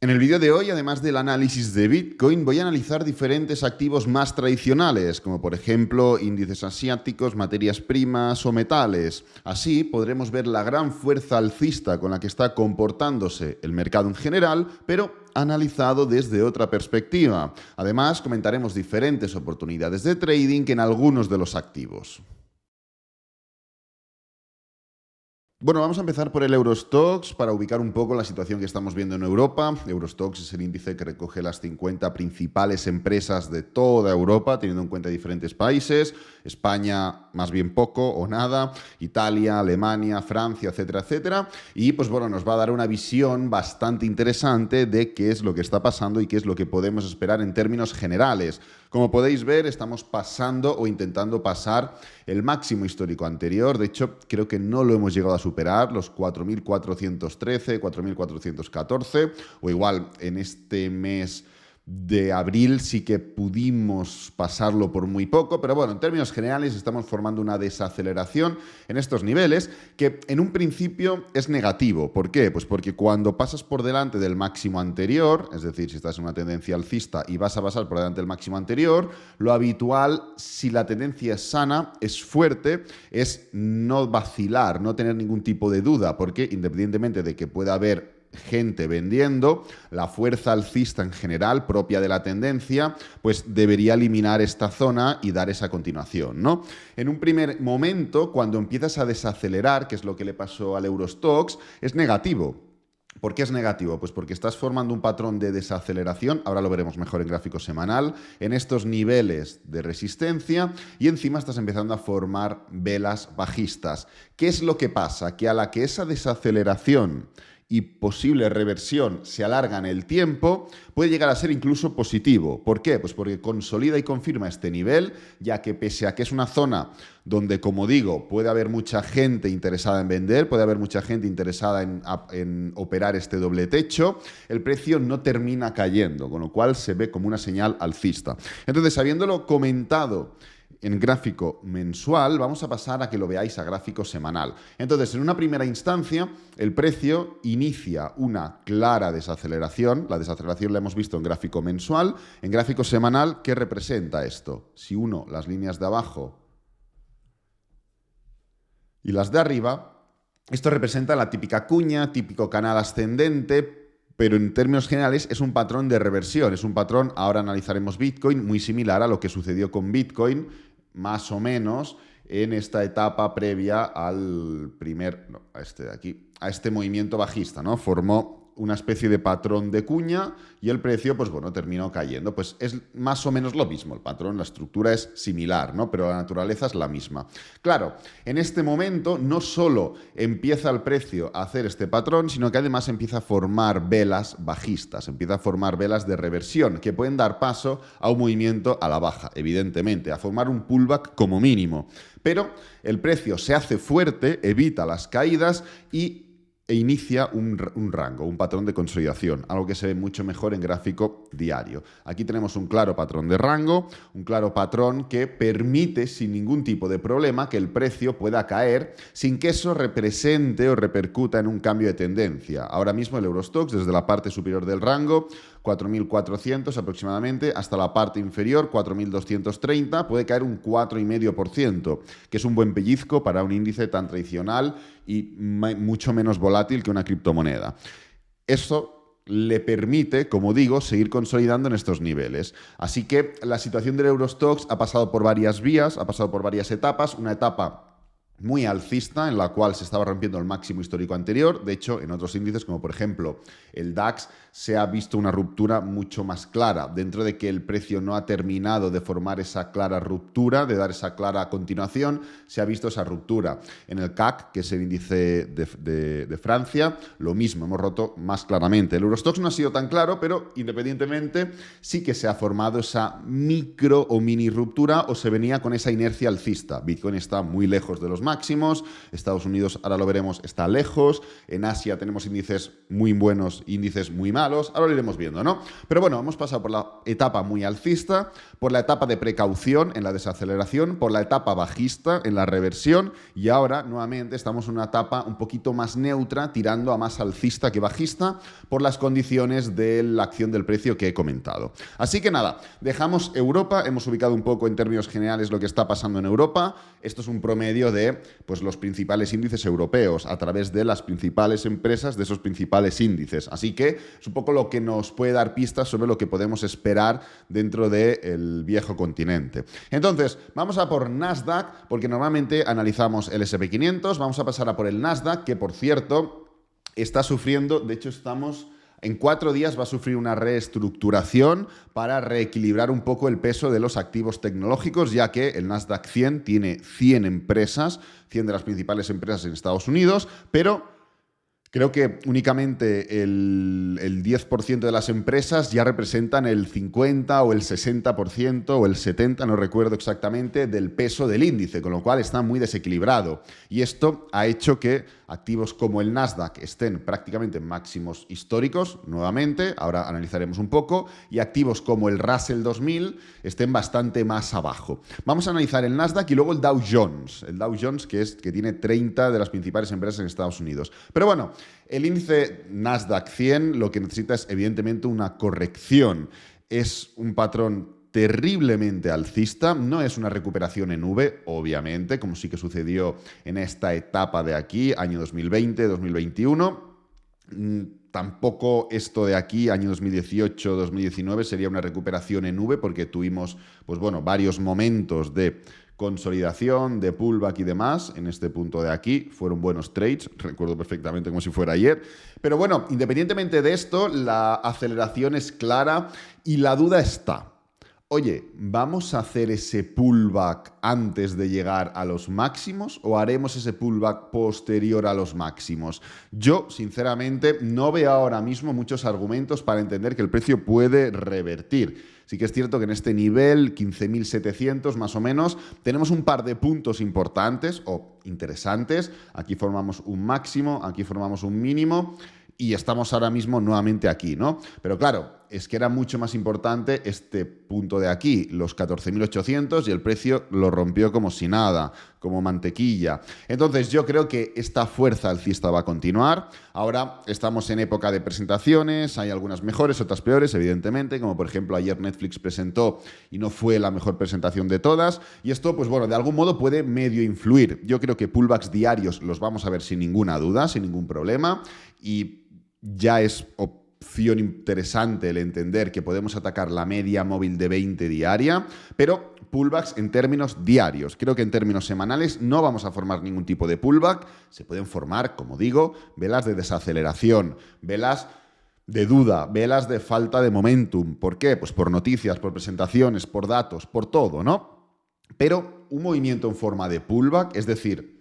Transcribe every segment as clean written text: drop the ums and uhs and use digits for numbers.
En el vídeo de hoy, además del análisis de Bitcoin, voy a analizar diferentes activos más tradicionales, como por ejemplo índices asiáticos, materias primas o metales. Así podremos ver la gran fuerza alcista con la que está comportándose el mercado en general, pero analizado desde otra perspectiva. Además, comentaremos diferentes oportunidades de trading en algunos de los activos. Bueno, vamos a empezar por el Eurostoxx para ubicar un poco la situación que estamos viendo en Europa. Eurostoxx es el índice que recoge las 50 principales empresas de toda Europa, teniendo en cuenta diferentes países. España, más bien poco o nada. Italia, Alemania, Francia, etcétera, etcétera. Y pues bueno, nos va a dar una visión bastante interesante de qué es lo que está pasando y qué es lo que podemos esperar en términos generales. Como podéis ver, estamos pasando o intentando pasar el máximo histórico anterior. De hecho, creo que no lo hemos llegado a superar, los 4.413, 4.414, o igual en este mes de abril sí que pudimos pasarlo por muy poco, pero bueno, en términos generales estamos formando una desaceleración en estos niveles que en un principio es negativo. ¿Por qué? Pues porque cuando pasas por delante del máximo anterior, es decir, si estás en una tendencia alcista y vas a pasar por delante del máximo anterior, lo habitual, si la tendencia es sana, es fuerte, es no vacilar, no tener ningún tipo de duda, porque independientemente de que pueda haber gente vendiendo, la fuerza alcista en general propia de la tendencia, pues debería eliminar esta zona y dar esa continuación, ¿no? En un primer momento, cuando empiezas a desacelerar, que es lo que le pasó al Eurostoxx, es negativo. ¿Por qué es negativo? Pues porque estás formando un patrón de desaceleración, ahora lo veremos mejor en gráfico semanal, en estos niveles de resistencia y encima estás empezando a formar velas bajistas. ¿Qué es lo que pasa? Que a la que esa desaceleración y posible reversión se alarga en el tiempo, puede llegar a ser incluso positivo. ¿Por qué? Pues porque consolida y confirma este nivel, ya que pese a que es una zona donde, como digo, puede haber mucha gente interesada en vender, puede haber mucha gente interesada en operar este doble techo, el precio no termina cayendo, con lo cual se ve como una señal alcista. Entonces, habiéndolo comentado en gráfico mensual, vamos a pasar a que lo veáis a gráfico semanal. Entonces, en una primera instancia, el precio inicia una clara desaceleración. La desaceleración la hemos visto en gráfico mensual. En gráfico semanal, ¿qué representa esto? Si uno las líneas de abajo y las de arriba, esto representa la típica cuña, típico canal ascendente, pero en términos generales es un patrón de reversión, es un patrón, ahora analizaremos Bitcoin, muy similar a lo que sucedió con Bitcoin, más o menos en esta etapa previa al a este movimiento bajista, ¿no? Formó una especie de patrón de cuña y el precio, pues bueno, terminó cayendo. Pues es más o menos lo mismo, el patrón, la estructura es similar, ¿no? Pero la naturaleza es la misma. Claro, en este momento no solo empieza el precio a hacer este patrón, sino que además empieza a formar velas bajistas, empieza a formar velas de reversión que pueden dar paso a un movimiento a la baja, evidentemente, a formar un pullback como mínimo. Pero el precio se hace fuerte, evita las caídas e inicia un rango, un patrón de consolidación, algo que se ve mucho mejor en gráfico diario. Aquí tenemos un claro patrón de rango, un claro patrón que permite sin ningún tipo de problema que el precio pueda caer sin que eso represente o repercuta en un cambio de tendencia. Ahora mismo el Eurostoxx desde la parte superior del rango, 4.400 aproximadamente, hasta la parte inferior, 4.230, puede caer un 4,5%, que es un buen pellizco para un índice tan tradicional y mucho menos volátil que una criptomoneda. Eso le permite, como digo, seguir consolidando en estos niveles. Así que la situación del Eurostoxx ha pasado por varias vías, ha pasado por varias etapas. Una etapa muy alcista, en la cual se estaba rompiendo el máximo histórico anterior. De hecho, en otros índices, como por ejemplo el DAX, se ha visto una ruptura mucho más clara. Dentro de que el precio no ha terminado de formar esa clara ruptura, de dar esa clara continuación, se ha visto esa ruptura. En el CAC, que es el índice de Francia, lo mismo, hemos roto más claramente. El Eurostoxx no ha sido tan claro, pero independientemente sí que se ha formado esa micro o mini ruptura o se venía con esa inercia alcista. Bitcoin está muy lejos de los máximos. Estados Unidos, ahora lo veremos, está lejos. En Asia tenemos índices muy buenos, índices muy malos. Ahora lo iremos viendo, ¿no? Pero bueno, hemos pasado por la etapa muy alcista, por la etapa de precaución en la desaceleración, por la etapa bajista en la reversión y ahora nuevamente estamos en una etapa un poquito más neutra, tirando a más alcista que bajista por las condiciones de la acción del precio que he comentado. Así que nada, dejamos Europa, hemos ubicado un poco en términos generales lo que está pasando en Europa. Esto es un promedio de pues, los principales índices europeos a través de las principales empresas de esos principales índices. Así que es un poco lo que nos puede dar pistas sobre lo que podemos esperar dentro del viejo continente. Entonces, vamos a por Nasdaq, porque normalmente analizamos el S&P 500, vamos a pasar a por el Nasdaq, que por cierto está sufriendo, de hecho estamos... En 4 días va a sufrir una reestructuración para reequilibrar un poco el peso de los activos tecnológicos, ya que el Nasdaq 100 tiene 100 empresas, 100 de las principales empresas en Estados Unidos, pero creo que únicamente el 10% de las empresas ya representan el 50 o el 60% o el 70%, no recuerdo exactamente, del peso del índice, con lo cual está muy desequilibrado. Y esto ha hecho que activos como el Nasdaq estén prácticamente en máximos históricos, nuevamente, ahora analizaremos un poco, y activos como el Russell 2000 estén bastante más abajo. Vamos a analizar el Nasdaq y luego el Dow Jones. El Dow Jones, que tiene 30 de las principales empresas en Estados Unidos. Pero bueno, el índice Nasdaq 100 lo que necesita es evidentemente una corrección. Es un patrón terriblemente alcista, no es una recuperación en V, obviamente, como sí que sucedió en esta etapa de aquí, año 2020, 2021. Tampoco esto de aquí, año 2018, 2019, sería una recuperación en V, porque tuvimos, pues bueno, varios momentos de consolidación, de pullback y demás, en este punto de aquí, fueron buenos trades, recuerdo perfectamente como si fuera ayer, pero bueno, independientemente de esto, la aceleración es clara y la duda está. Oye, ¿vamos a hacer ese pullback antes de llegar a los máximos o haremos ese pullback posterior a los máximos? Yo, sinceramente, no veo ahora mismo muchos argumentos para entender que el precio puede revertir. Sí que es cierto que en este nivel, 15.700 más o menos, tenemos un par de puntos importantes o interesantes. Aquí formamos un máximo, aquí formamos un mínimo. Y estamos ahora mismo nuevamente aquí, ¿no? Pero claro, es que era mucho más importante este punto de aquí, los 14.800, y el precio lo rompió como si nada, como mantequilla. Entonces yo creo que esta fuerza alcista va a continuar. Ahora estamos en época de presentaciones, hay algunas mejores, otras peores, evidentemente, como por ejemplo ayer Netflix presentó y no fue la mejor presentación de todas. Y esto, pues bueno, de algún modo puede medio influir. Yo creo que pullbacks diarios los vamos a ver sin ninguna duda, sin ningún problema. Y ya es opción interesante el entender que podemos atacar la media móvil de 20 diaria, pero pullbacks en términos diarios. Creo que en términos semanales no vamos a formar ningún tipo de pullback. Se pueden formar, como digo, velas de desaceleración, velas de duda, velas de falta de momentum. ¿Por qué? Pues por noticias, por presentaciones, por datos, por todo, ¿no? Pero un movimiento en forma de pullback, es decir,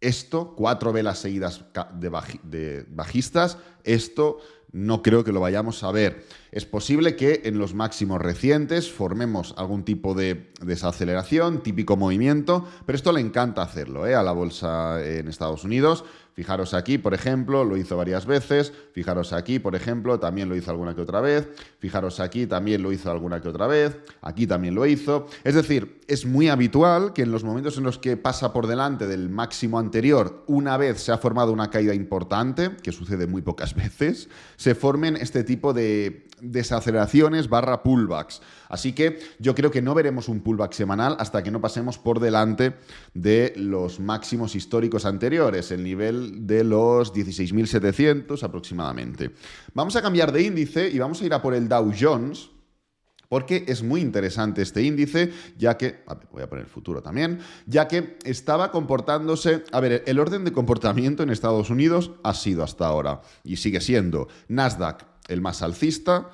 esto, 4 velas seguidas de bajistas, esto no creo que lo vayamos a ver. Es posible que en los máximos recientes formemos algún tipo de desaceleración, típico movimiento, pero esto le encanta hacerlo, a la bolsa en Estados Unidos. Fijaros aquí, por ejemplo, lo hizo varias veces. Fijaros aquí, por ejemplo, también lo hizo alguna que otra vez. Fijaros aquí, también lo hizo alguna que otra vez. Aquí también lo hizo. Es decir, es muy habitual que en los momentos en los que pasa por delante del máximo anterior, una vez se ha formado una caída importante, que sucede muy pocas veces, se formen este tipo de desaceleraciones / pullbacks. Así que yo creo que no veremos un pullback semanal hasta que no pasemos por delante de los máximos históricos anteriores, el nivel de los 16.700 aproximadamente. Vamos a cambiar de índice y vamos a ir a por el Dow Jones, porque es muy interesante este índice, ya que, voy a poner el futuro también, ya que estaba comportándose, el orden de comportamiento en Estados Unidos ha sido hasta ahora, y sigue siendo Nasdaq el más alcista,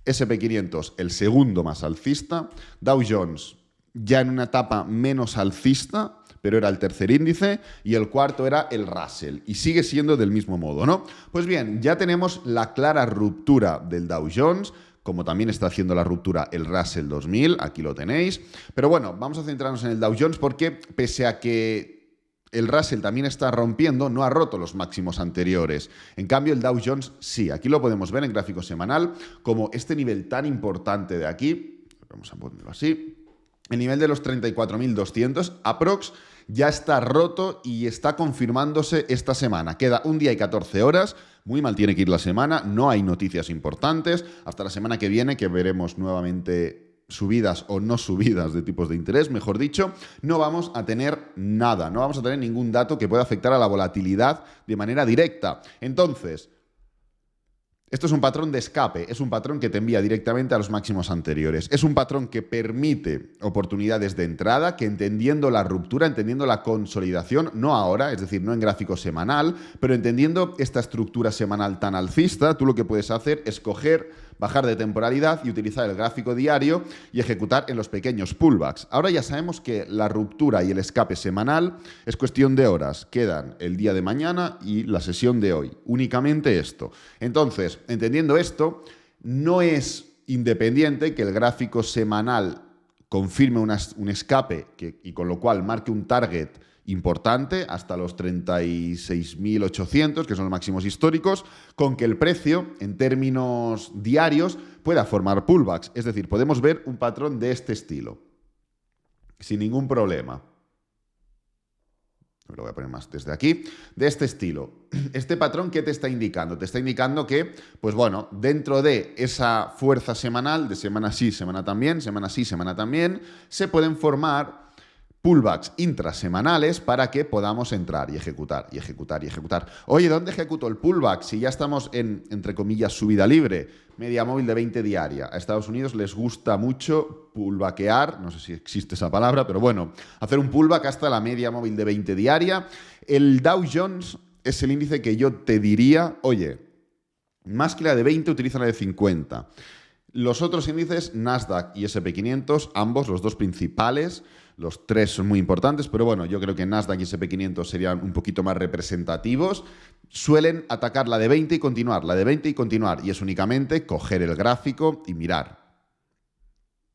S&P 500 el segundo más alcista, Dow Jones ya en una etapa menos alcista, pero era el tercer índice, y el cuarto era el Russell, y sigue siendo del mismo modo, ¿no? Pues bien, ya tenemos la clara ruptura del Dow Jones, como también está haciendo la ruptura el Russell 2000, aquí lo tenéis. Pero bueno, vamos a centrarnos en el Dow Jones porque pese a que El Russell también está rompiendo, no ha roto los máximos anteriores. En cambio, el Dow Jones sí. Aquí lo podemos ver en gráfico semanal como este nivel tan importante de aquí. Vamos a ponerlo así. El nivel de los 34.200 aprox ya está roto y está confirmándose esta semana. Queda un día y 14 horas. Muy mal tiene que ir la semana. No hay noticias importantes. Hasta la semana que viene, que veremos nuevamente subidas o no subidas de tipos de interés, mejor dicho, no vamos a tener nada, no vamos a tener ningún dato que pueda afectar a la volatilidad de manera directa. Entonces, esto es un patrón de escape, es un patrón que te envía directamente a los máximos anteriores. Es un patrón que permite oportunidades de entrada, que entendiendo la ruptura, entendiendo la consolidación, no ahora, es decir, no en gráfico semanal, pero entendiendo esta estructura semanal tan alcista, tú lo que puedes hacer es bajar de temporalidad y utilizar el gráfico diario y ejecutar en los pequeños pullbacks. Ahora ya sabemos que la ruptura y el escape semanal es cuestión de horas. Quedan el día de mañana y la sesión de hoy. Únicamente esto. Entonces, entendiendo esto, no es independiente que el gráfico semanal confirme un escape y con lo cual marque un target importante hasta los 36.800, que son los máximos históricos, con que el precio, en términos diarios, pueda formar pullbacks. Es decir, podemos ver un patrón de este estilo, sin ningún problema. Lo voy a poner más desde aquí, de este estilo. Este patrón, ¿qué te está indicando? Te está indicando que, pues bueno, dentro de esa fuerza semanal, de semana sí, semana también, semana sí, semana también, se pueden formar pullbacks intrasemanales para que podamos entrar y ejecutar, y ejecutar, y ejecutar. Oye, ¿dónde ejecuto el pullback? Si ya estamos en, entre comillas, subida libre, media móvil de 20 diaria. A Estados Unidos les gusta mucho pullbackear, no sé si existe esa palabra, pero bueno, hacer un pullback hasta la media móvil de 20 diaria. El Dow Jones es el índice que yo te diría, oye, más que la de 20, utiliza la de 50. Los otros índices, Nasdaq y S&P 500, ambos, los dos principales, los tres son muy importantes, pero bueno, yo creo que Nasdaq y S&P 500 serían un poquito más representativos. Suelen atacar la de 20 y continuar, la de 20 y continuar. Y es únicamente coger el gráfico y mirar.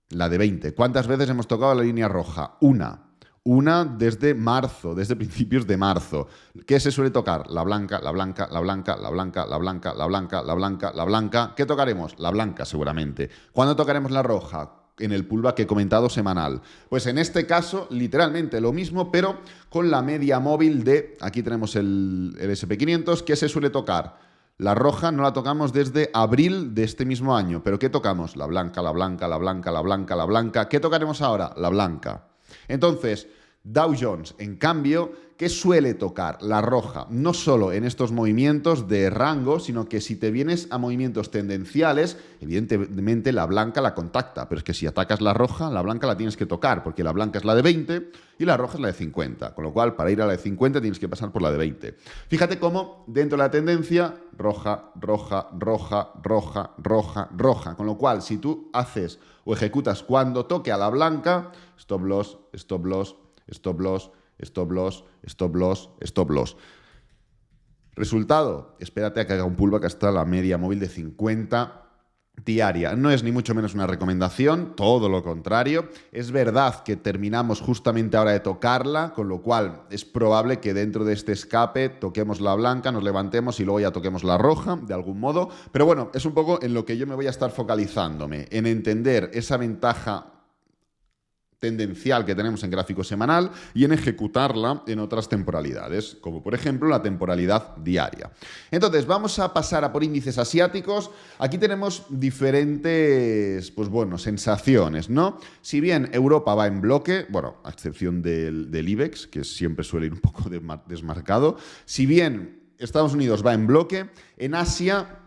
La de 20. ¿Cuántas veces hemos tocado la línea roja? Una desde marzo, desde principios de marzo. ¿Qué se suele tocar? La blanca, la blanca, la blanca, la blanca, la blanca, la blanca, la blanca, la blanca. ¿Qué tocaremos? La blanca, seguramente. ¿Cuándo tocaremos la roja? En el pullback que he comentado semanal. Pues en este caso, literalmente lo mismo, pero con la media móvil de, aquí tenemos el S&P 500, que se suele tocar. La roja no la tocamos desde abril de este mismo año. ¿Pero qué tocamos? La blanca, la blanca, la blanca, la blanca, la blanca. ¿Qué tocaremos ahora? La blanca. Entonces, Dow Jones, en cambio, ¿qué suele tocar? La roja, no solo en estos movimientos de rango, sino que si te vienes a movimientos tendenciales, evidentemente la blanca la contacta, pero es que si atacas la roja, la blanca la tienes que tocar, porque la blanca es la de 20 y la roja es la de 50, con lo cual para ir a la de 50 tienes que pasar por la de 20. Fíjate cómo dentro de la tendencia, roja, roja, roja, roja, roja, roja, con lo cual si tú haces o ejecutas cuando toque a la blanca, stop loss, stop loss, stop loss, stop loss, stop loss, stop loss. Resultado, espérate a que haga un pullback hasta la media móvil de 50 diaria. No es ni mucho menos una recomendación, todo lo contrario. Es verdad que terminamos justamente ahora de tocarla, con lo cual es probable que dentro de este escape toquemos la blanca, nos levantemos y luego ya toquemos la roja, de algún modo. Pero bueno, es un poco en lo que yo me voy a estar focalizándome, en entender esa ventaja tendencial que tenemos en gráfico semanal y en ejecutarla en otras temporalidades, como por ejemplo la temporalidad diaria. Entonces, vamos a pasar a por índices asiáticos. Aquí tenemos diferentes, pues bueno, sensaciones, ¿no? Si bien Europa va en bloque, bueno, a excepción del IBEX, que siempre suele ir un poco desmarcado, si bien Estados Unidos va en bloque, en Asia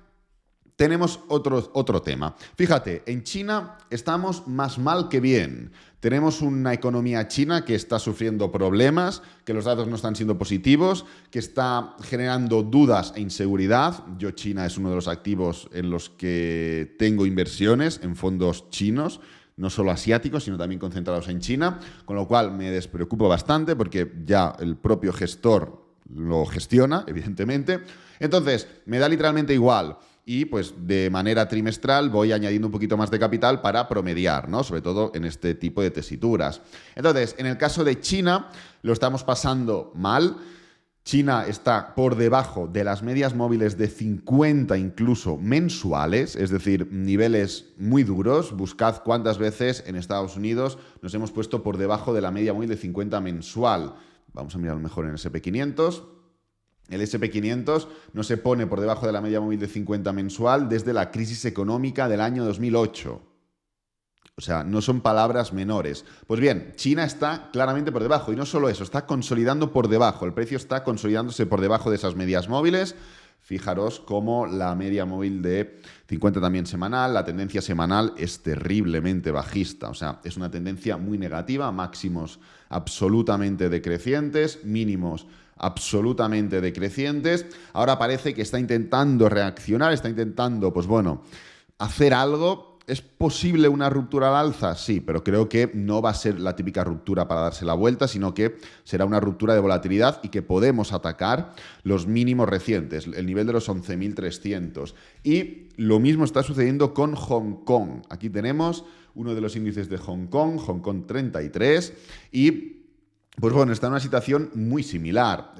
tenemos otro tema. Fíjate, en China estamos más mal que bien. Tenemos una economía china que está sufriendo problemas, que los datos no están siendo positivos, que está generando dudas e inseguridad. Yo, China es uno de los activos en los que tengo inversiones en fondos chinos, no solo asiáticos, sino también concentrados en China, con lo cual me despreocupo bastante porque ya el propio gestor lo gestiona, evidentemente. Entonces, me da literalmente igual. y pues de manera trimestral voy añadiendo un poquito más de capital para promediar, ¿no? Sobre todo en este tipo de tesituras. Entonces, en el caso de China, lo estamos pasando mal. China está por debajo de las medias móviles de 50 incluso mensuales, es decir, niveles muy duros. Buscad cuántas veces en Estados Unidos nos hemos puesto por debajo de la media móvil de 50 mensual. Vamos a mirar mejor en el S&P500. El S&P500 no se pone por debajo de la media móvil de 50 mensual desde la crisis económica del año 2008. O sea, no son palabras menores. Pues bien, China está claramente por debajo. Y no solo eso, está consolidando por debajo. El precio está consolidándose por debajo de esas medias móviles. Fijaros cómo la media móvil de 50 también semanal, la tendencia semanal es terriblemente bajista. O sea, es una tendencia muy negativa, máximos absolutamente decrecientes, mínimos absolutamente decrecientes. Ahora parece que está intentando reaccionar, está intentando, pues bueno, hacer algo. ¿Es posible una ruptura al alza? Sí, pero creo que no va a ser la típica ruptura para darse la vuelta, sino que será una ruptura de volatilidad y que podemos atacar los mínimos recientes, el nivel de los 11.300. Y lo mismo está sucediendo con Hong Kong. Aquí tenemos uno de los índices de Hong Kong 33, y pues bueno, está en una situación muy similar.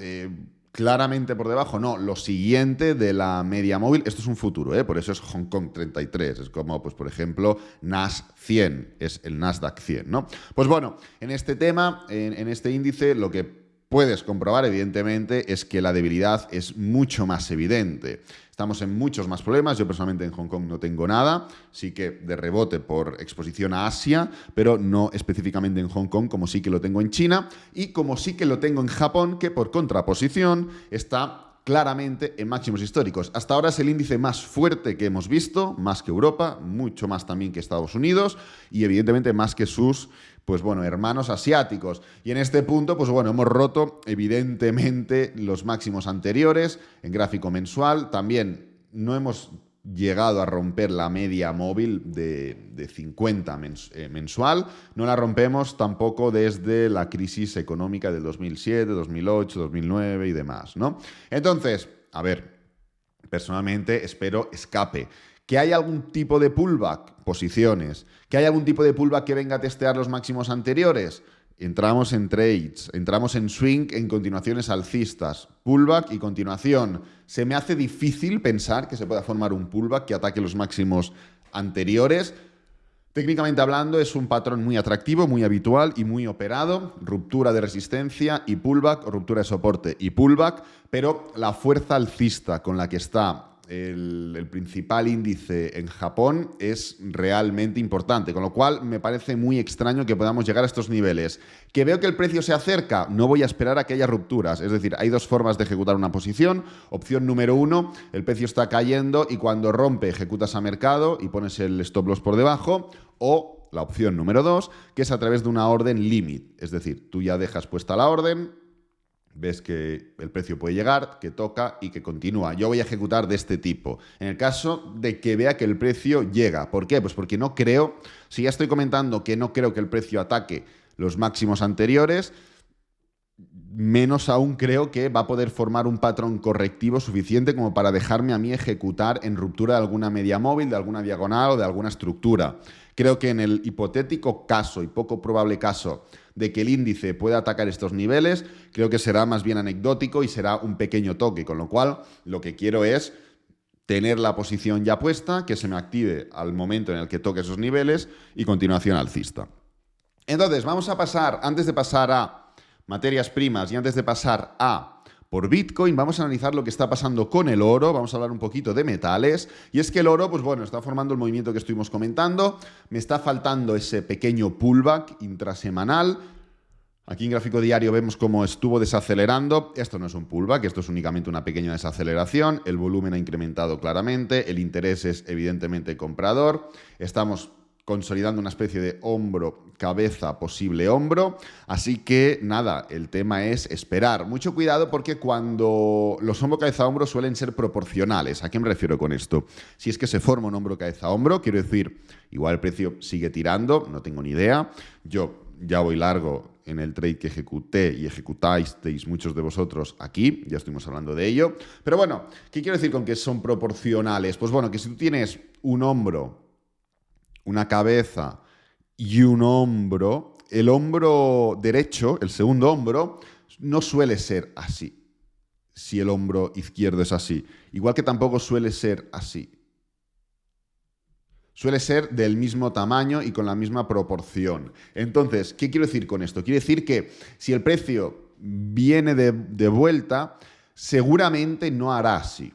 Claramente por debajo, no, lo siguiente de la media móvil, esto es un futuro, por eso es Hong Kong 33, es como, pues por ejemplo, NAS 100, es el Nasdaq 100, ¿no? Pues bueno, en este tema, en este índice, lo que puedes comprobar, evidentemente, es que la debilidad es mucho más evidente. Estamos en muchos más problemas. Yo personalmente en Hong Kong no tengo nada, sí que de rebote por exposición a Asia, pero no específicamente en Hong Kong, como sí que lo tengo en China y como sí que lo tengo en Japón, que por contraposición está claramente en máximos históricos. Hasta ahora es el índice más fuerte que hemos visto, más que Europa, mucho más también que Estados Unidos y evidentemente más que sus, pues bueno, hermanos asiáticos. Y en este punto, pues bueno, hemos roto evidentemente los máximos anteriores en gráfico mensual. También no hemos llegado a romper la media móvil de 50 mensual. No la rompemos tampoco desde la crisis económica del 2007, 2008, 2009 y demás, ¿no? Entonces, a ver, personalmente espero escape. ¿Que hay algún tipo de pullback? Posiciones. ¿Que hay algún tipo de pullback que venga a testear los máximos anteriores? Entramos en trades, entramos en swing, en continuaciones alcistas. Pullback y continuación. Se me hace difícil pensar que se pueda formar un pullback que ataque los máximos anteriores. Técnicamente hablando, es un patrón muy atractivo, muy habitual y muy operado. Ruptura de resistencia y pullback, ruptura de soporte y pullback, pero la fuerza alcista con la que está el principal índice en Japón es realmente importante, con lo cual me parece muy extraño que podamos llegar a estos niveles. ¿Que veo que el precio se acerca? No voy a esperar a que haya rupturas, es decir, hay dos formas de ejecutar una posición. Opción número 1, el precio está cayendo y cuando rompe ejecutas a mercado y pones el stop loss por debajo, o la opción número 2, que es a través de una orden limit, es decir, tú ya dejas puesta la orden, ves que el precio puede llegar, que toca y que continúa. Yo voy a ejecutar de este tipo. En el caso de que vea que el precio llega. ¿Por qué? Pues porque no creo, si ya estoy comentando que no creo que el precio ataque los máximos anteriores, menos aún creo que va a poder formar un patrón correctivo suficiente como para dejarme a mí ejecutar en ruptura de alguna media móvil, de alguna diagonal o de alguna estructura. Creo que en el hipotético caso y poco probable caso de que el índice pueda atacar estos niveles, creo que será más bien anecdótico y será un pequeño toque, con lo cual lo que quiero es tener la posición ya puesta, que se me active al momento en el que toque esos niveles y continuación alcista. Entonces, vamos a pasar, antes de pasar a materias primas y antes de pasar a por Bitcoin, vamos a analizar lo que está pasando con el oro, vamos a hablar un poquito de metales, y es que el oro, pues bueno, está formando el movimiento que estuvimos comentando, me está faltando ese pequeño pullback intrasemanal. Aquí en gráfico diario vemos cómo estuvo desacelerando. Esto no es un pullback, esto es únicamente una pequeña desaceleración, el volumen ha incrementado claramente, el interés es evidentemente comprador, estamos consolidando una especie de hombro, cabeza, posible hombro. Así que nada, el tema es esperar. Mucho cuidado porque cuando los hombro, cabeza, hombro suelen ser proporcionales. ¿A qué me refiero con esto? Si es que se forma un hombro, cabeza, hombro, quiero decir, igual el precio sigue tirando, no tengo ni idea. Yo ya voy largo en el trade que ejecuté y ejecutáis muchos de vosotros aquí, ya estuvimos hablando de ello. Pero bueno, ¿qué quiero decir con que son proporcionales? Pues bueno, que si tú tienes un hombro, una cabeza y un hombro, el hombro derecho, el segundo hombro, no suele ser así, si el hombro izquierdo es así. Igual que tampoco suele ser así. Suele ser del mismo tamaño y con la misma proporción. Entonces, ¿qué quiero decir con esto? Quiero decir que si el precio viene de vuelta, seguramente no hará así.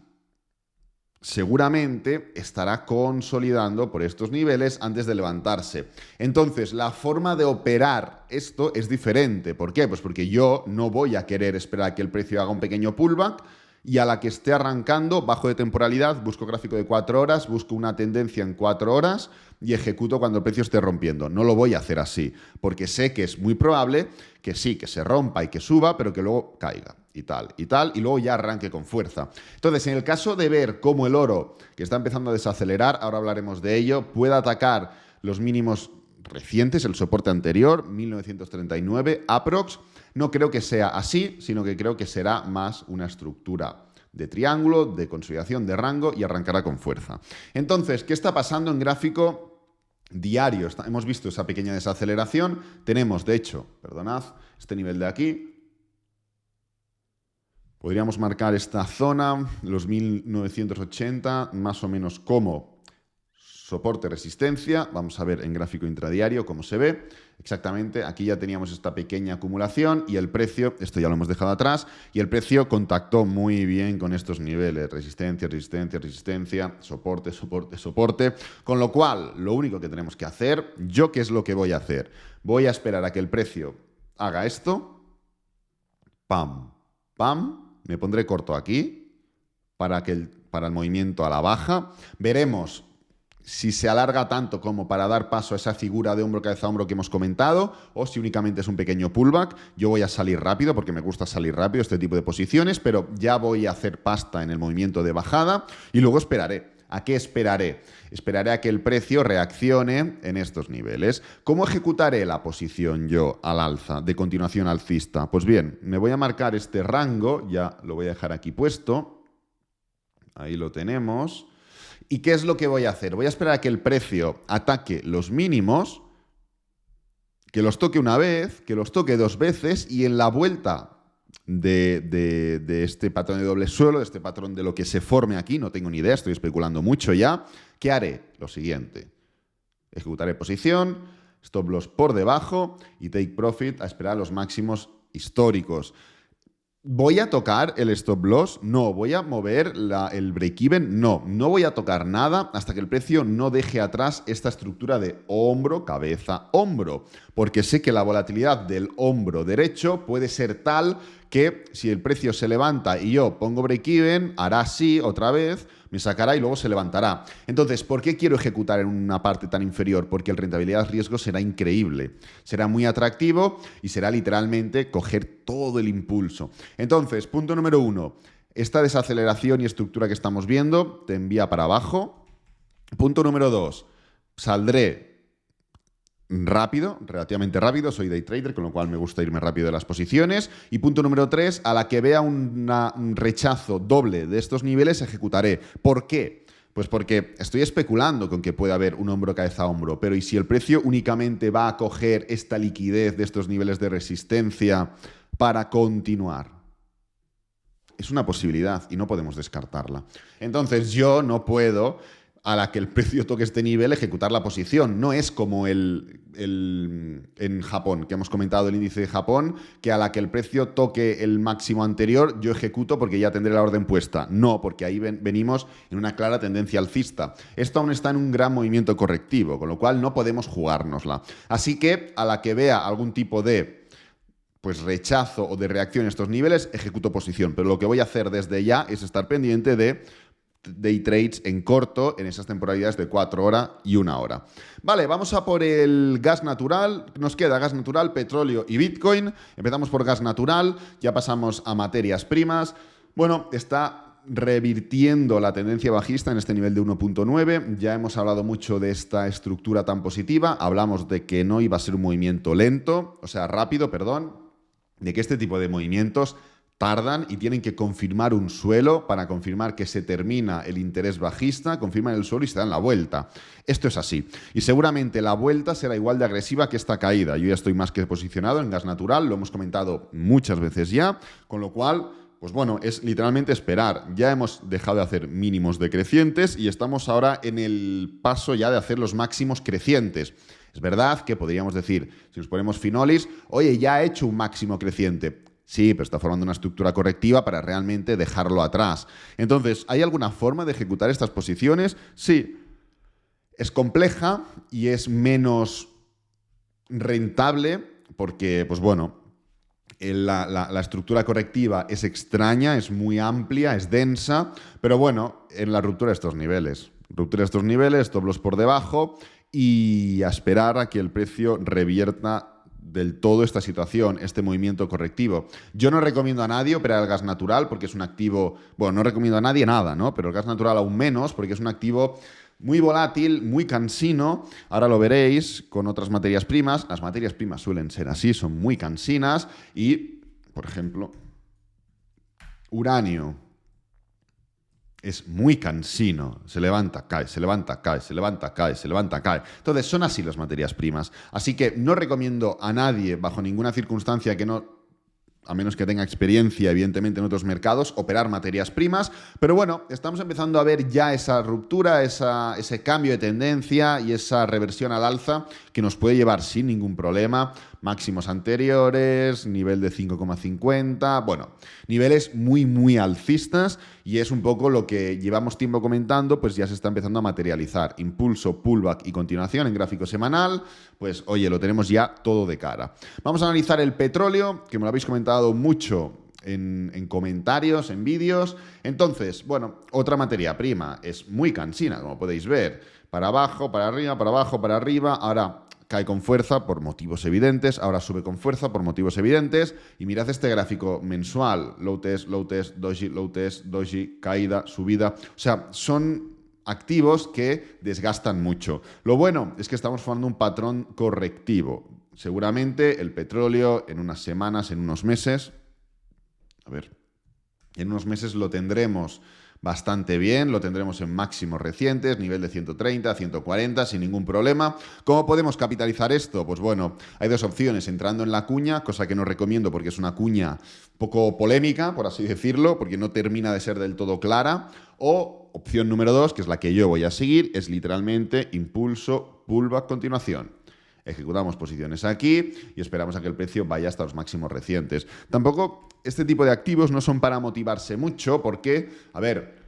Seguramente estará consolidando por estos niveles antes de levantarse. Entonces, la forma de operar esto es diferente. ¿Por qué? Pues porque yo no voy a querer esperar a que el precio haga un pequeño pullback y a la que esté arrancando, bajo de temporalidad, busco gráfico de 4 horas, busco una tendencia en 4 horas y ejecuto cuando el precio esté rompiendo. No lo voy a hacer así, porque sé que es muy probable que sí, que se rompa y que suba, pero que luego caiga y tal, y luego ya arranque con fuerza. Entonces, en el caso de ver cómo el oro, que está empezando a desacelerar, ahora hablaremos de ello, puede atacar los mínimos recientes, el soporte anterior, 1939, aprox, no creo que sea así, sino que creo que será más una estructura de triángulo, de consolidación de rango y arrancará con fuerza. Entonces, ¿qué está pasando en gráfico diario? Hemos visto esa pequeña desaceleración. Tenemos, de hecho, perdonad, este nivel de aquí. Podríamos marcar esta zona, los 1980, más o menos como soporte-resistencia. Vamos a ver en gráfico intradiario cómo se ve. Exactamente, aquí ya teníamos esta pequeña acumulación y el precio, esto ya lo hemos dejado atrás, y el precio contactó muy bien con estos niveles, resistencia, resistencia, resistencia, soporte, soporte, soporte, con lo cual lo único que tenemos que hacer, ¿yo qué es lo que voy a hacer? Voy a esperar a que el precio haga esto, pam, pam, me pondré corto aquí para el movimiento a la baja, veremos si se alarga tanto como para dar paso a esa figura de hombro, cabeza, hombro que hemos comentado, o si únicamente es un pequeño pullback. Yo voy a salir rápido porque me gusta salir rápido este tipo de posiciones, pero ya voy a hacer pasta en el movimiento de bajada y luego esperaré. ¿A qué esperaré? Esperaré a que el precio reaccione en estos niveles. ¿Cómo ejecutaré la posición yo al alza, de continuación alcista? Pues bien, me voy a marcar este rango, ya lo voy a dejar aquí puesto. Ahí lo tenemos. ¿Y qué es lo que voy a hacer? Voy a esperar a que el precio ataque los mínimos, que los toque una vez, que los toque 2 veces y en la vuelta de este patrón de doble suelo, de este patrón de lo que se forme aquí, no tengo ni idea, estoy especulando mucho ya, ¿qué haré? Lo siguiente, ejecutaré posición, stop loss por debajo y take profit a esperar los máximos históricos. ¿Voy a tocar el stop loss? No. ¿Voy a mover el break-even? No. No voy a tocar nada hasta que el precio no deje atrás esta estructura de hombro, cabeza, hombro. Porque sé que la volatilidad del hombro derecho puede ser tal que si el precio se levanta y yo pongo break-even, hará así otra vez, me sacará y luego se levantará. Entonces, ¿por qué quiero ejecutar en una parte tan inferior? Porque el rentabilidad-riesgo será increíble, será muy atractivo y será literalmente coger todo el impulso. Entonces, punto número 1, esta desaceleración y estructura que estamos viendo te envía para abajo. Punto número 2, saldré rápido, relativamente rápido, soy day trader, con lo cual me gusta irme rápido de las posiciones. Y punto número 3, a la que vea un rechazo doble de estos niveles, ejecutaré. ¿Por qué? Pues porque estoy especulando con que puede haber un hombro, cabeza, hombro, pero ¿y si el precio únicamente va a coger esta liquidez de estos niveles de resistencia para continuar? Es una posibilidad y no podemos descartarla. Entonces yo no puedo, a la que el precio toque este nivel, ejecutar la posición. No es como en Japón, que hemos comentado el índice de Japón, que a la que el precio toque el máximo anterior, yo ejecuto porque ya tendré la orden puesta. No, porque ahí venimos en una clara tendencia alcista. Esto aún está en un gran movimiento correctivo, con lo cual no podemos jugárnosla. Así que a la que vea algún tipo de rechazo o de reacción a estos niveles, ejecuto posición. Pero lo que voy a hacer desde ya es estar pendiente de day trades en corto en esas temporalidades de 4 horas y 1 hora. Vale, vamos a por el gas natural. Nos queda gas natural, petróleo y Bitcoin. Empezamos por gas natural, ya pasamos a materias primas. Bueno, está revirtiendo la tendencia bajista en este nivel de 1.9. Ya hemos hablado mucho de esta estructura tan positiva. Hablamos de que no iba a ser un movimiento lento, o sea, rápido, perdón, de que este tipo de movimientos tardan y tienen que confirmar un suelo para confirmar que se termina el interés bajista, confirman el suelo y se dan la vuelta. Esto es así. Y seguramente la vuelta será igual de agresiva que esta caída. Yo ya estoy más que posicionado en gas natural, lo hemos comentado muchas veces ya, con lo cual, pues bueno, es literalmente esperar. Ya hemos dejado de hacer mínimos decrecientes y estamos ahora en el paso ya de hacer los máximos crecientes. Es verdad que podríamos decir, si nos ponemos finolis, oye, ya ha hecho un máximo creciente. Sí, pero está formando una estructura correctiva para realmente dejarlo atrás. Entonces, ¿hay alguna forma de ejecutar estas posiciones? Sí. Es compleja y es menos rentable porque, pues bueno, la estructura correctiva es extraña, es muy amplia, es densa, pero bueno, en la ruptura de estos niveles. Ruptura de estos niveles, stop loss por debajo y a esperar a que el precio revierta del todo esta situación, este movimiento correctivo. Yo no recomiendo a nadie operar el gas natural porque es un activo, bueno, no recomiendo a nadie nada, ¿no? Pero el gas natural aún menos porque es un activo muy volátil, muy cansino. Ahora lo veréis con otras materias primas. Las materias primas suelen ser así, son muy cansinas y, por ejemplo, uranio es muy cansino, se levanta, cae, se levanta, cae, se levanta, cae, se levanta, cae. Entonces son así las materias primas. Así que no recomiendo a nadie, bajo ninguna circunstancia que no, a menos que tenga experiencia, evidentemente, en otros mercados, operar materias primas. Pero bueno, estamos empezando a ver ya esa ruptura, ese cambio de tendencia y esa reversión al alza que nos puede llevar sin ningún problema. Máximos anteriores, nivel de 5,50, bueno, niveles muy, muy alcistas y es un poco lo que llevamos tiempo comentando, pues ya se está empezando a materializar. Impulso, pullback y continuación en gráfico semanal, pues oye, lo tenemos ya todo de cara. Vamos a analizar el petróleo, que me lo habéis comentado mucho en comentarios, en vídeos. Entonces, bueno, otra materia prima, es muy cansina, como podéis ver, para abajo, para arriba, para abajo, para arriba, ahora cae con fuerza por motivos evidentes, ahora sube con fuerza por motivos evidentes y mirad este gráfico mensual, low test, doji, caída, subida, o sea, son activos que desgastan mucho. Lo bueno es que estamos formando un patrón correctivo. Seguramente el petróleo en unas semanas, en unos meses, en unos meses lo tendremos bastante bien, lo tendremos en máximos recientes, nivel de 130, 140, sin ningún problema. ¿Cómo podemos capitalizar esto? Pues bueno, hay dos opciones, entrando en la cuña, cosa que no recomiendo porque es una cuña poco polémica, por así decirlo, porque no termina de ser del todo clara, o opción número 2, que es la que yo voy a seguir, es literalmente impulso, pullback, continuación. Ejecutamos posiciones aquí y esperamos a que el precio vaya hasta los máximos recientes. Tampoco este tipo de activos no son para motivarse mucho porque, a ver,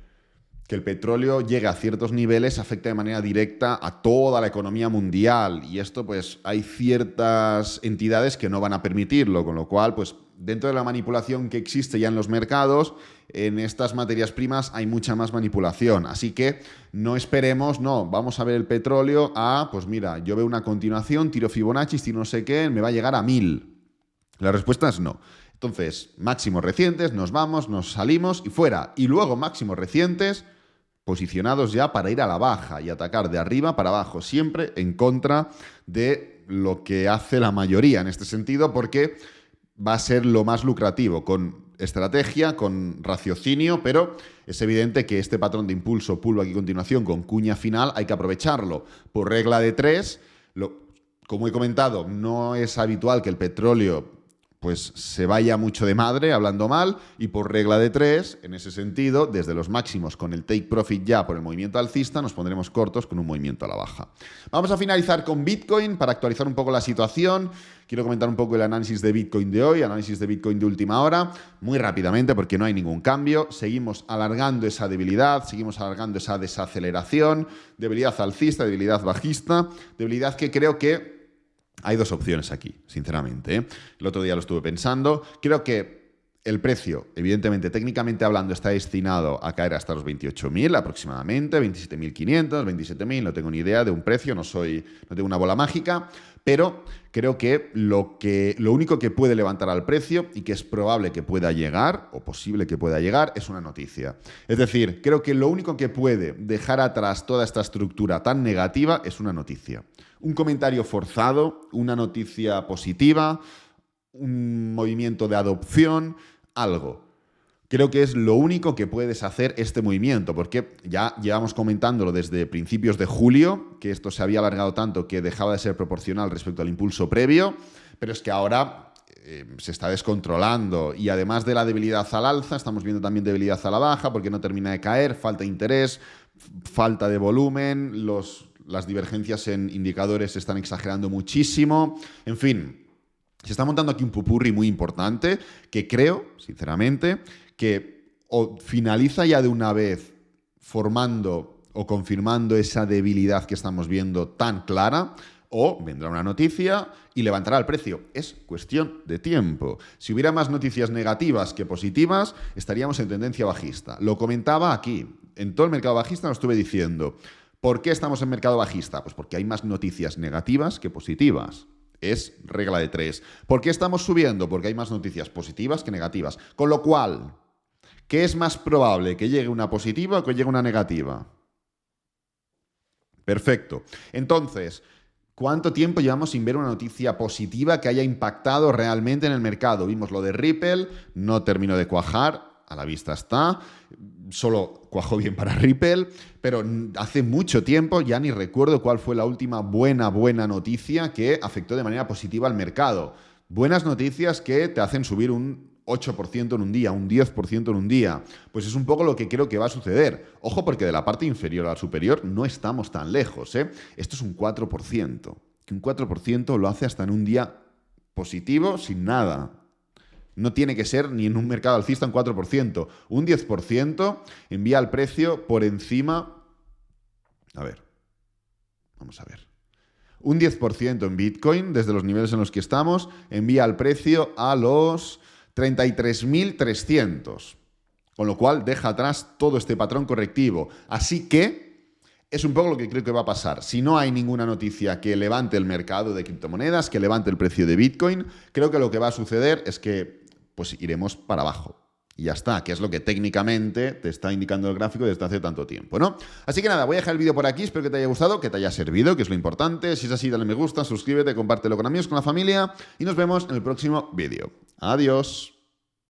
que el petróleo llegue a ciertos niveles afecta de manera directa a toda la economía mundial y esto pues hay ciertas entidades que no van a permitirlo, con lo cual pues dentro de la manipulación que existe ya en los mercados, en estas materias primas hay mucha más manipulación. Así que no esperemos, no, vamos a ver el petróleo pues mira, yo veo una continuación, tiro Fibonacci, tiro no sé qué, me va a llegar a 1000. La respuesta es no. Entonces, máximos recientes, nos vamos, nos salimos y fuera. Y luego máximos recientes posicionados ya para ir a la baja y atacar de arriba para abajo, siempre en contra de lo que hace la mayoría en este sentido, porque va a ser lo más lucrativo, con estrategia, con raciocinio, pero es evidente que este patrón de impulso, pullback y continuación con cuña final hay que aprovecharlo. Por regla de 3, como he comentado, no es habitual que el petróleo pues se vaya mucho de madre, hablando mal, y por regla de 3, en ese sentido, desde los máximos con el take profit ya por el movimiento alcista, nos pondremos cortos con un movimiento a la baja. Vamos a finalizar con Bitcoin para actualizar un poco la situación. Quiero comentar un poco el análisis de Bitcoin de hoy, análisis de Bitcoin de última hora, muy rápidamente porque no hay ningún cambio. Seguimos alargando esa debilidad, seguimos alargando esa desaceleración, debilidad alcista, debilidad bajista, debilidad que creo que hay dos opciones aquí, sinceramente, ¿eh? El otro día lo estuve pensando. Creo que El precio, evidentemente, técnicamente hablando, está destinado a caer hasta los 28.000 aproximadamente, 27.500, 27.000, no tengo ni idea de un precio, no tengo una bola mágica, pero creo que lo único que puede levantar al precio y que es probable que pueda llegar, o posible que pueda llegar, es una noticia. Es decir, creo que lo único que puede dejar atrás toda esta estructura tan negativa es una noticia. Un comentario forzado, una noticia positiva, un movimiento de adopción, algo. Creo que es lo único que puede deshacer este movimiento, porque ya llevamos comentándolo desde principios de julio, que esto se había alargado tanto que dejaba de ser proporcional respecto al impulso previo, pero es que ahora se está descontrolando y además de la debilidad al alza, estamos viendo también debilidad a la baja porque no termina de caer, falta de interés, falta de volumen, las divergencias en indicadores se están exagerando muchísimo, en fin. Se está montando aquí un pupurri muy importante que creo, sinceramente, que o finaliza ya de una vez formando o confirmando esa debilidad que estamos viendo tan clara, o vendrá una noticia y levantará el precio. Es cuestión de tiempo. Si hubiera más noticias negativas que positivas, estaríamos en tendencia bajista. Lo comentaba aquí. En todo el mercado bajista lo estuve diciendo. ¿Por qué estamos en mercado bajista? Pues porque hay más noticias negativas que positivas. Es regla de 3. ¿Por qué estamos subiendo? Porque hay más noticias positivas que negativas. Con lo cual, ¿qué es más probable? ¿Que llegue una positiva o que llegue una negativa? Perfecto. Entonces, ¿cuánto tiempo llevamos sin ver una noticia positiva que haya impactado realmente en el mercado? Vimos lo de Ripple, no terminó de cuajar, a la vista está, solo cuajó bien para Ripple, pero hace mucho tiempo ya ni recuerdo cuál fue la última buena noticia que afectó de manera positiva al mercado. Buenas noticias que te hacen subir un 8% en un día, un 10% en un día. Pues es un poco lo que creo que va a suceder. Ojo, porque de la parte inferior a la superior no estamos tan lejos, ¿eh? Esto es un 4%. Que un 4% lo hace hasta en un día positivo sin nada. No tiene que ser ni en un mercado alcista un 4%. Un 10% envía el precio por encima... A ver. Vamos a ver. Un 10% en Bitcoin, desde los niveles en los que estamos, envía el precio a los 33.300. Con lo cual deja atrás todo este patrón correctivo. Así que es un poco lo que creo que va a pasar. Si no hay ninguna noticia que levante el mercado de criptomonedas, que levante el precio de Bitcoin, creo que lo que va a suceder es que pues iremos para abajo. Y ya está, que es lo que técnicamente te está indicando el gráfico desde hace tanto tiempo, ¿no? Así que nada, voy a dejar el vídeo por aquí, espero que te haya gustado, que te haya servido, que es lo importante. Si es así, dale me gusta, suscríbete, compártelo con amigos, con la familia y nos vemos en el próximo vídeo. Adiós.